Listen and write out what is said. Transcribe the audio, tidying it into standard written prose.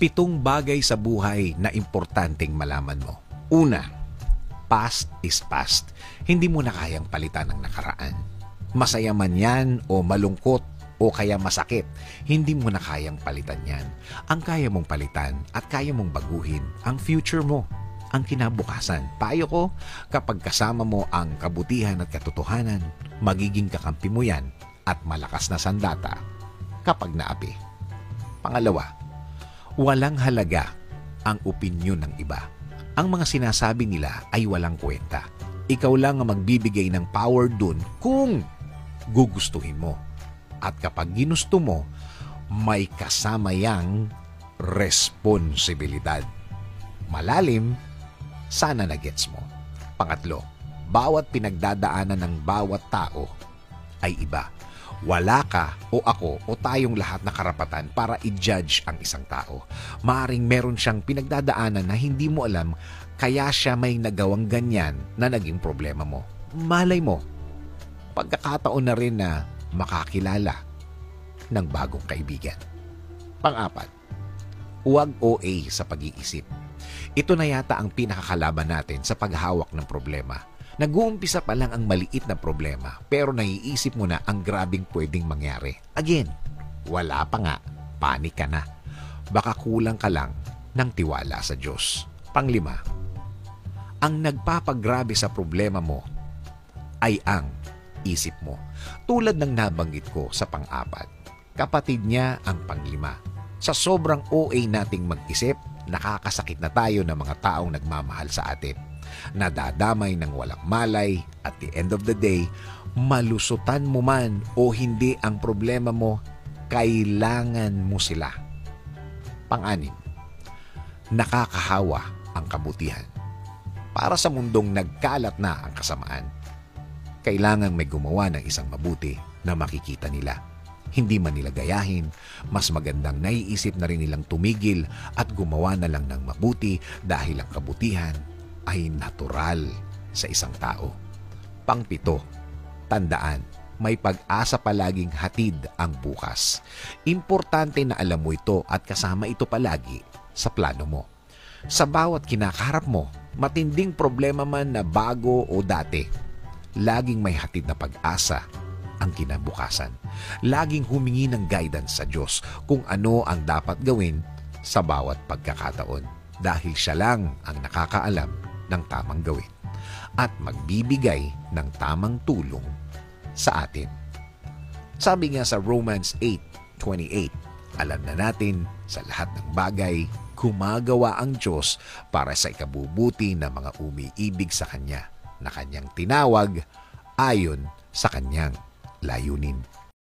7 bagay sa buhay na importanteng malaman mo. Una, past is past. Hindi mo na kayang palitan ang nakaraan. Masaya man yan o malungkot o kaya masakit, hindi mo na kayang palitan yan. Ang kaya mong palitan at kaya mong baguhin, ang future mo, ang kinabukasan. Payo ko, kapag kasama mo ang kabutihan at katotohanan, magiging kakampi mo yan at malakas na sandata kapag naapi. Pangalawa, walang halaga ang opinyon ng iba. Ang mga sinasabi nila ay walang kwenta. Ikaw lang ang magbibigay ng power dun kung gugustuhin mo. At kapag ginusto mo, may kasama yang responsibilidad. Malalim, sana na-gets mo. Pangatlo, bawat pinagdadaanan ng bawat tao ay iba. Wala ka o ako o tayong lahat na karapatan para i-judge ang isang tao. Maaring meron siyang pinagdadaanan na hindi mo alam, kaya siya may nagawang ganyan na naging problema mo. Malay mo, pagkakataon na rin na makakilala ng bagong kaibigan. Pang-apat, huwag OA sa pag-iisip. Ito na yata ang pinakakalaban natin sa paghawak ng problema. Nag-uumpisa pa lang ang maliit na problema, pero naiisip mo na ang grabing pwedeng mangyari. Again, wala pa nga, panik ka na. Baka kulang ka lang ng tiwala sa Diyos. Panglima, ang nagpapagrabe sa problema mo ay ang isip mo. Tulad ng nabanggit ko sa pang-apat, kapatid niya ang panglima. Sa sobrang OA nating mag-isip, nakakasakit na tayo ng mga taong nagmamahal sa atin. Nadadamay ng walang malay, at the end of the day, malusutan mo man o hindi ang problema mo, kailangan mo sila. Pang-anim, nakakahawa ang kabutihan. Para sa mundong nagkalat na ang kasamaan, kailangan may gumawa ng isang mabuti na makikita nila. Hindi man nila gayahin, mas magandang naiisip na rin nilang tumigil at gumawa na lang ng mabuti dahil ang kabutihan ay natural sa isang tao. Pang-7, tandaan, may pag-asa palaging hatid ang bukas. Importante na alam mo ito at kasama ito palagi sa plano mo. Sa bawat kinakaharap mo, matinding problema man na bago o dati, laging may hatid na pag-asa ang kinabukasan. Laging humingi ng guidance sa Diyos kung ano ang dapat gawin sa bawat pagkakataon dahil siya lang ang nakakaalam ng tamang gawin at magbibigay ng tamang tulong sa atin. Sabi nga sa Romans 8:28, alam na natin sa lahat ng bagay, gumagawa ang Diyos para sa ikabubuti ng mga umiibig sa Kanya na Kanyang tinawag ayon sa Kanyang layunin.